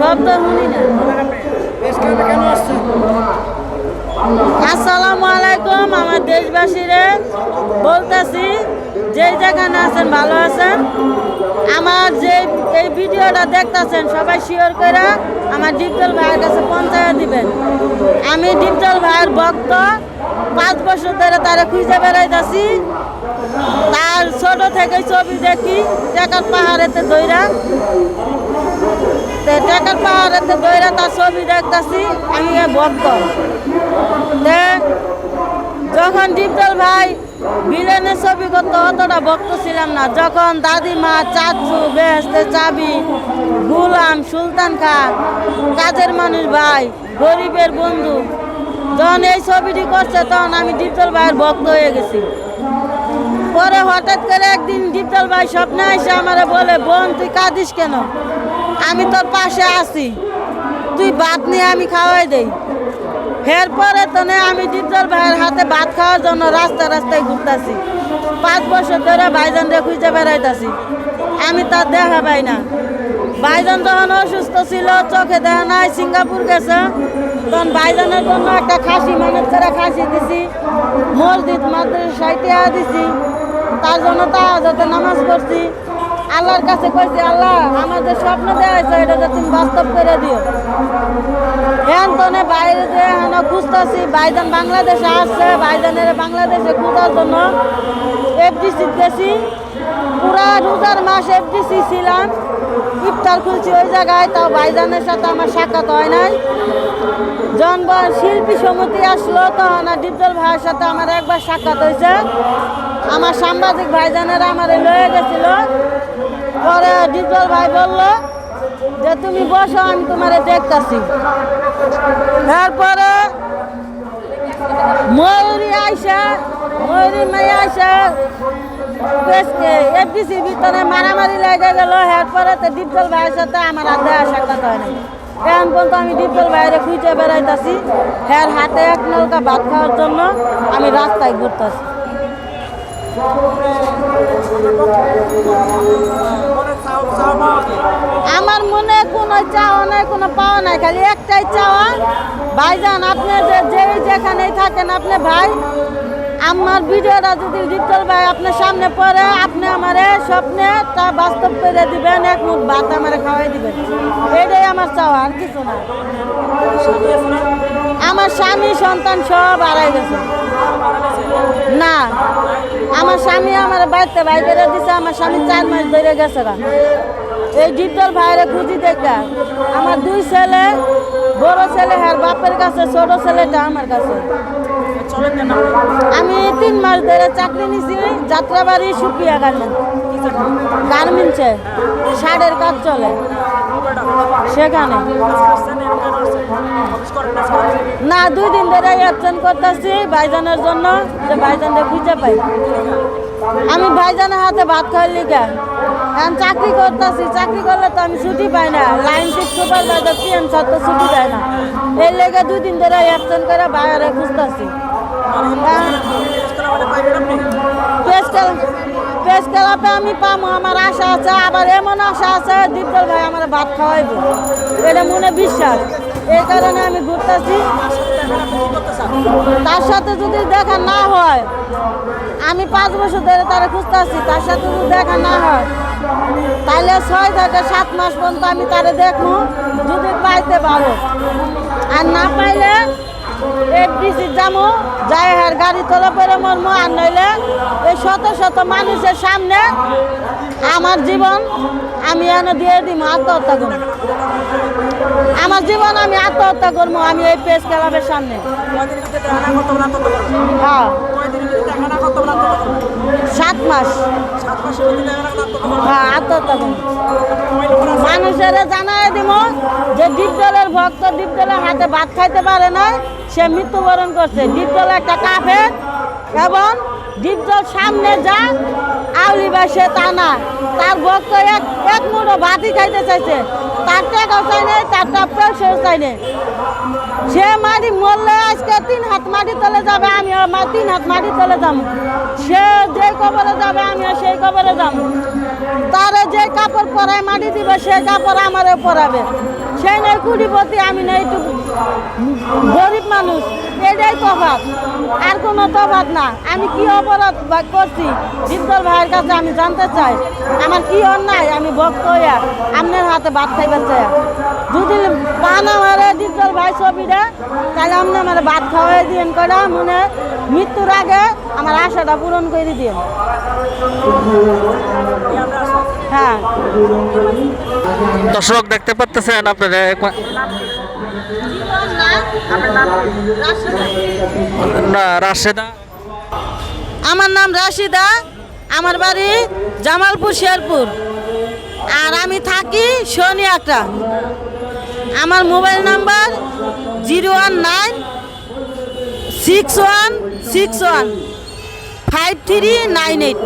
শব্দ শুনি না। আসসালামু আলাইকুম আমার দেশবাসীরে বলতেছি, যে যেখানে আছেন ভালো আছেন। আমার যে এই ভিডিওটা দেখতেছেন সবাই শেয়ার করে আমার ডিপজল ভাইয়ের কাছে পৌঁছায় দিবেন। আমি ডিপজল ভাইয়ের ভক্ত, 5 বছর ধরে তারা খুঁজে বেড়াইতেছি। তার ছোট থেকে ছবি দেখি, টাকার পাহাড়েতে দইরা তার ছবি দেখতেছি। আমি ভক্ত। যখন ডিপজল ভাই ভিলেনের ছবি করতে অতটা ভক্ত ছিলাম না। যখন দাদিমা, চাচু, বেহেশতে চাবি, গুলাম, সুলতান খা, কাজের মানুষ ভাই, গরিবের বন্ধু, যখন এই ছবিটি করছে তখন আমি ডিপজল ভাইয়ের ভক্ত হয়ে গেছি। পরে হঠাৎ করে একদিন ডিপজল ভাই স্বপ্নে এসে আমারে বলে, বোন তুই কাঁদিস কেন? আমি তোর পাশে আছি, তুই ভাত নিয়ে আমি খাওয়াই দেই। এরপরে তো আমি ডিপজল ভাইয়ের হাতে ভাত খাওয়ার জন্য রাস্তায় ঘুরতেছি। 5 বছর ধরে ভাইজানরে খুঁজে বেড়াইতেছি, আমি তার দেখা পাই না। ভাইজান যখন অসুস্থ ছিল, চোখে দেখা নাই, সিঙ্গাপুর গেছে, তখন ভাইজানের জন্য একটা খাসি মানত করে খাসি দিছি, মসজিদ মাদ্রাসায় টিয়া দিছি, তার জন্য তাহাজ্জুদে নামাজ পড়ছি। আল্লাহর কাছে কইছি, আল্লাহ আমার যে স্বপ্ন দেওয়া হয়েছে এটা যে তুমি বাস্তব করে দিও। বাইরে যে খুঁজতেছি, ভাইজান বাংলাদেশে আসছে, ভাইজানের বাংলাদেশে খোঁজার জন্য এফডিসি গেছি। পুরা রোজার মাস এফডিসি ছিলাম, ইফতার খুলছি ওই জায়গায়, তাও ভাইজানের সাথে আমার সাক্ষাৎ হয় নাই। যখন শিল্পী সমিতি আসলো তখন ডিপজল ভাইয়ের সাথে আমার একবার সাক্ষাৎ হয়েছে। আমার সাংবাদিক ভাইজানেরা আমার লয়ে গেছিল। পরে ডিপজল ভাই বলল যে তুমি বসো, আমি তোমারে দেখতেছি। তারপরে ময়ূরী মাইয়া আইসা এফডিসির ভিতরে মারামারি লেগে গেল। এরপরে তো ডিপজল ভাইয়ের সাথে আমার আর দেখা সাক্ষাৎ হয় নাই। এখন পর্যন্ত আমি ডিপজল ভাইয়ের খুঁজে বেড়াইতেছি। হ্যাঁ, হাতে এক নৌকা ভাত খাওয়ার জন্য আমি রাস্তায় ঘুরতেছি। আমার মনে কোনো চাওয়া নাই, কোনো পাওয়া নাই, খালি একটাই চাওয়া, ভাইজান আপনি যেখানেই থাকেন, আপনি ভাই আমার ভিডিওটা যদি ডিপজল ভাই আপনার সামনে পড়ে, আপনি আমার স্বপ্নে তা বাস্তব করে দিবেন, এক মুঠ ভাত আমার খাওয়াই দিবেন। এটাই আমার চাওয়া, আর কিছু না। আমার স্বামী সন্তান সব হারাই গেছে। না, আমার স্বামী আমার বাড়িতে ভাই করে দিছে। আমার স্বামী 4 মাস ধরে গেছে। এই ডিপজল ভাইয়ের খুঁজি দেখা আমার 2 ছেলে, বড় ছেলে হ্যার বাপের কাছে, ছোট ছেলেটা আমার কাছে। আমি 3 মাস ধরে চাকরি নিছি যাত্রাবাড়ি সুপিয়া গার্মেন্টসে, শাড়ির কাজ চলে সেখানে। না, 2 দিন ধরে অ্যাবসেন্ট করতেছি ভাইজানের জন্য, যে ভাইজানকে খুঁজে পাই। আমি ভাইজানের হাতে ভাত খাওয়ার লিগা এখন চাকরি করতেছি। চাকরি করলে তো আমি ছুটি পাই না, লাইন শিফট সুপারভাইজার পিএন ছাত্র ছুটি দেয় না। এই লেগে 2 দিন ধরে অ্যাবসেন্ট করে বাইরে খুঁজতেছি। প্রেস ক্লাবে আমি পাবো, আমার আশা আছে। আবার এমন আশা আছে ডিপজল ভাই আমার ভাত খাওয়াইব, এটা মনে বিশ্বাস। এই কারণে আমি ঘুরতেছি। তার সাথে যদি দেখা না হয়, আমি 5 বছর ধরে তারা খুঁজতেছি, তার সাথে যদি দেখা না হয় তাহলে 6 থেকে 7 মাস পর্যন্ত আমি তারে দেখবো, যদি পাইতে পারো। আর না পাইলে এফডিসি যাবো, যাই আর গাড়ি তোলা পরে মরমো। আর নইলে এই শত মানুষের সামনে আমার জীবন আমি এনে দিয়ে দিব, আত্মহত্যা করবো। আমার জীবন আমি আত্মহত্যা করবো, আমি এই প্রেস ক্লাবের সামনে। হ্যাঁ, 7 মাস। হ্যাঁ, আত্মহত্যা করবো। মানুষের জানাই দিব যে ডিপজলের ভক্ত, ডিপজলের হাতে ভাত খাইতে পারে না, সে মৃত্যুবরণ করছে। ডিপজল একটা কাফের, এবং ডিপজল সামনে যা আউলি ভাই সে তা না। তার ভক্ত এক মুঠো ভাতই খাইতে চাইছে, তার টাকাও চাই নেই, তার পয়সাও চাই নেই। সে মাটি মরলে আজকে 3 হাত মাটি তলে যাবে, আমি 3 হাত মাটি তলে যাবো। সে যে কবরে যাবে, আমিও সেই কবরে যাবো। তারে যে কাপড় পরায় মাটি দিবে, সে কাপড় আমারে পরাবে। সেই নয় কুড়িপতি, আমি না একটু গরিব মানুষ, এটাই তফাৎ, আর কোনো তফাৎ না। আমি কি অপরাধ করছি ডিপজল ভাইয়ের কাছে আমি জানতে চাই, আমার কি অন্যায় আমি ভক্ত হইয়া আপনার হাতে ভাত খাইবার চাই। যদি পান আমারে ডিপজল ভাই ছবিটা, তাহলে আপনি আমার ভাত খাওয়াই দিন করা, মনে মৃত্যুর আগে আমার আশাটা পূরণ করে দিন। হ্যাঁ, দর্শক দেখতে পাচ্ছেন আপনারা না, রাশেদা। আমার নাম রাশিদা, আমার বাড়ি জামালপুর শেরপুর, আর আমি থাকি শনিয়াকড়া। আমার মোবাইল নাম্বার 01961615398।